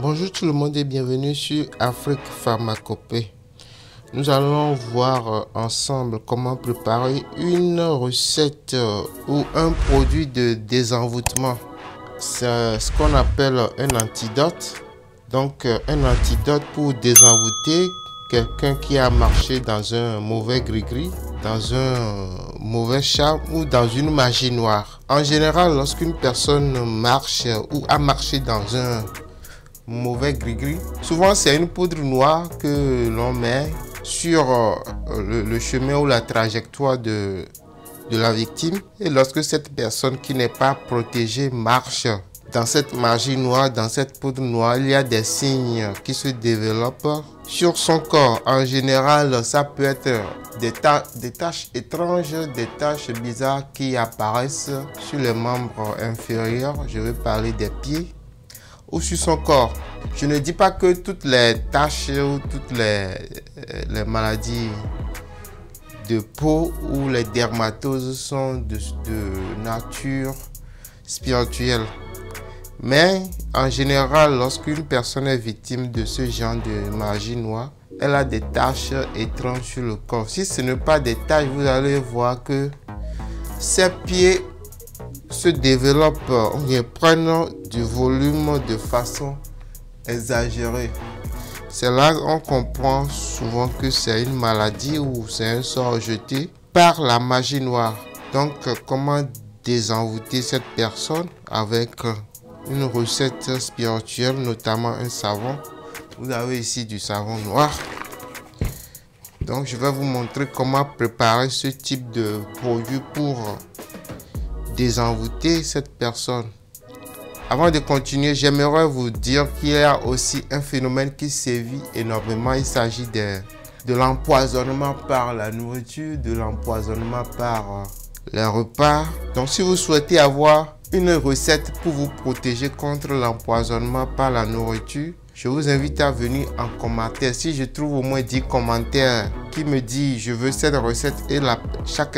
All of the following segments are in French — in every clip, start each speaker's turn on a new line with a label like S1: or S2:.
S1: Bonjour tout le monde et bienvenue sur Afrique Pharmacopée. Nous allons voir ensemble comment préparer une recette ou un produit de désenvoûtement. C'est ce qu'on appelle un antidote. Donc un antidote pour désenvoûter quelqu'un qui a marché dans un mauvais gris-gris, dans un mauvais charme ou dans une magie noire. En général, lorsqu'une personne marche ou a marché dans un mauvais gris-gris, souvent c'est une poudre noire que l'on met sur le chemin ou la trajectoire de la victime. Et lorsque cette personne qui n'est pas protégée marche dans cette magie noire, dans cette poudre noire, il y a des signes qui se développent sur son corps. En général, ça peut être des taches étranges, des taches bizarres qui apparaissent sur les membres inférieurs. Je vais parler des pieds ou sur son corps. Je ne dis pas que toutes les taches ou toutes les maladies de peau ou les dermatoses sont de nature spirituelle. Mais en général, lorsqu'une personne est victime de ce genre de magie noire, elle a des taches étranges sur le corps. Si ce n'est pas des taches, vous allez voir que ses pieds se développent, prennent du volume de façon exagérée. C'est là qu'on comprend souvent que c'est une maladie ou c'est un sort jeté par la magie noire. Donc, comment désenvoûter cette personne avec une recette spirituelle, notamment un savon. Vous avez ici du savon noir. Donc, je vais vous montrer comment préparer ce type de produit pour désenvoûter cette personne. Avant de continuer, j'aimerais vous dire qu'il y a aussi un phénomène qui sévit énormément. Il s'agit de l'empoisonnement par la nourriture, de l'empoisonnement par les repas. Donc, si vous souhaitez avoir une recette pour vous protéger contre l'empoisonnement par la nourriture, je vous invite à venir en commentaire. Si je trouve au moins 10 commentaires qui me disent je veux cette recette et chaque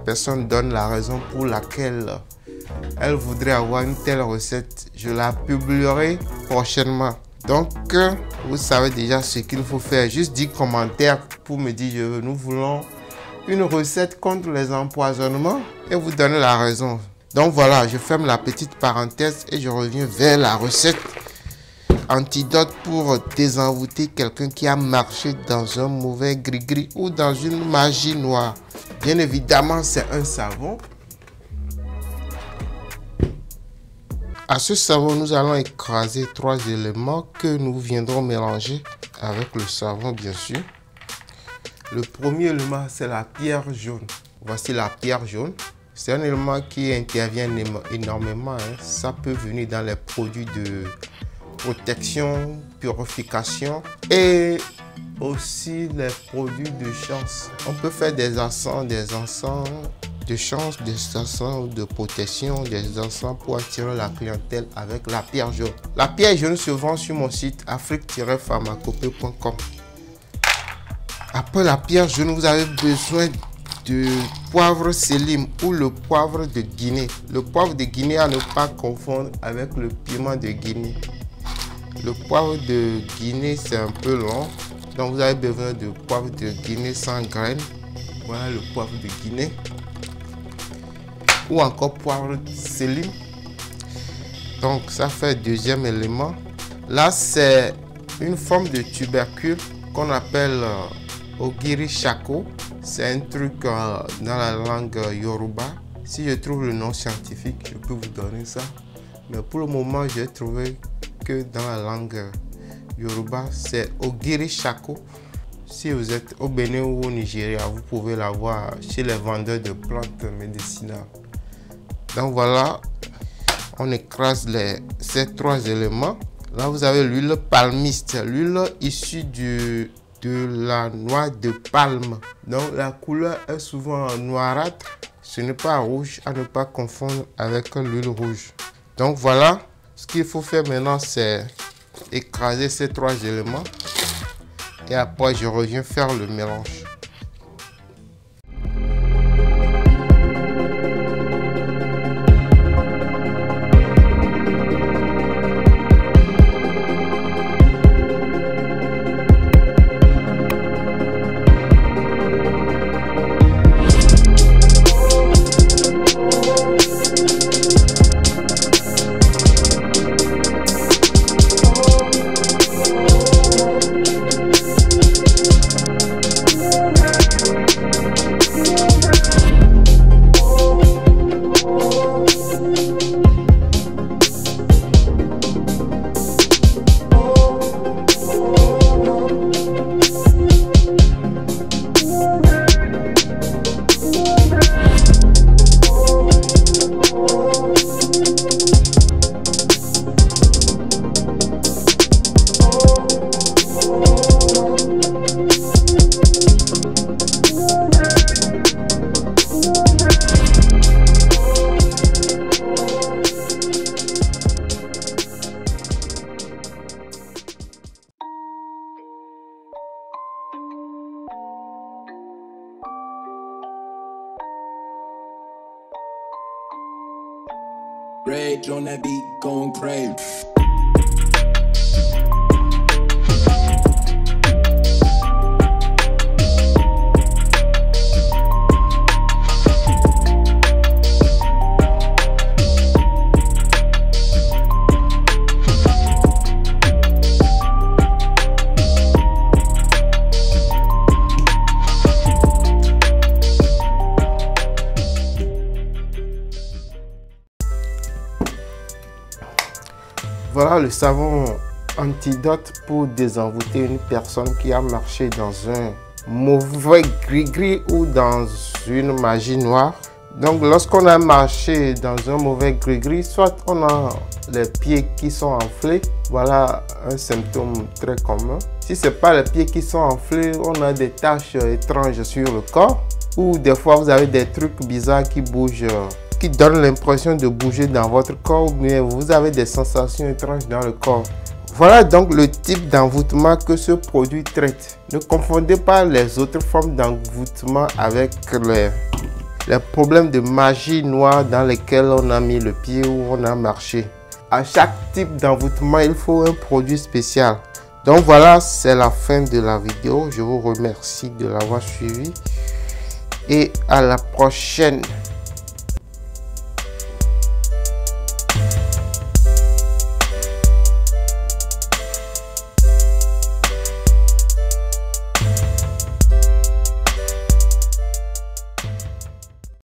S1: personne donne la raison pour laquelle elle voudrait avoir une telle recette, je la publierai prochainement. Donc, vous savez déjà ce qu'il faut faire. Juste 10 commentaires pour me dire nous voulons une recette contre les empoisonnements et vous donner la raison. Donc voilà, je ferme la petite parenthèse et je reviens vers la recette antidote pour désenvoûter quelqu'un qui a marché dans un mauvais gris-gris ou dans une magie noire. Bien évidemment, c'est un savon. À ce savon, nous allons écraser 3 éléments que nous viendrons mélanger avec le savon, bien sûr. Le premier élément, c'est la pierre jaune. Voici la pierre jaune. C'est un élément qui intervient énormément. Ça peut venir dans les produits de protection, purification et aussi les produits de chance. On peut faire des encens de chance, des encens de protection, des encens pour attirer la clientèle avec la pierre jaune. La pierre jaune se vend sur mon site afrique-pharmacopée.com. Après la pierre jaune, vous avez besoin de poivre Selim ou le poivre de Guinée. Le poivre de Guinée à ne pas confondre avec le piment de Guinée. Le poivre de Guinée c'est un peu long, donc vous avez besoin de poivre de Guinée sans graines. Voilà le poivre de Guinée. Ou encore poivre Selim. Donc ça fait deuxième élément. Là c'est une forme de tubercule qu'on appelle Ogiri Shako. C'est un truc dans la langue Yoruba. Si je trouve le nom scientifique, je peux vous donner ça. Mais pour le moment, j'ai trouvé que dans la langue Yoruba, c'est Ogiri Shako. Si vous êtes au Bénin ou au Nigeria, vous pouvez l'avoir chez les vendeurs de plantes médicinales. Donc voilà, on écrase ces 3 éléments. Là, vous avez l'huile palmiste, l'huile issue de la noix de palme. Donc la couleur est souvent noirâtre. Ce n'est pas rouge, à ne pas confondre avec l'huile rouge. Donc voilà, ce qu'il faut faire maintenant, c'est écraser ces 3 éléments. Et après, je reviens faire le mélange.
S2: Rage on that beat, going crazy.
S1: Voilà le savon antidote pour désenvoûter une personne qui a marché dans un mauvais gris-gris ou dans une magie noire. Donc lorsqu'on a marché dans un mauvais gris-gris, soit on a les pieds qui sont enflés, voilà un symptôme très commun. Si ce n'est pas les pieds qui sont enflés, on a des taches étranges sur le corps, ou des fois vous avez des trucs bizarres qui bougent, qui donnent l'impression de bouger dans votre corps, mais vous avez des sensations étranges dans le corps. Voilà donc le type d'envoûtement que ce produit traite. Ne confondez pas les autres formes d'envoûtement avec les problèmes de magie noire dans lesquels on a mis le pied ou on a marché. À chaque type d'envoûtement, il faut un produit spécial. Donc voilà, c'est la fin de la vidéo. Je vous remercie de l'avoir suivi et à la prochaine.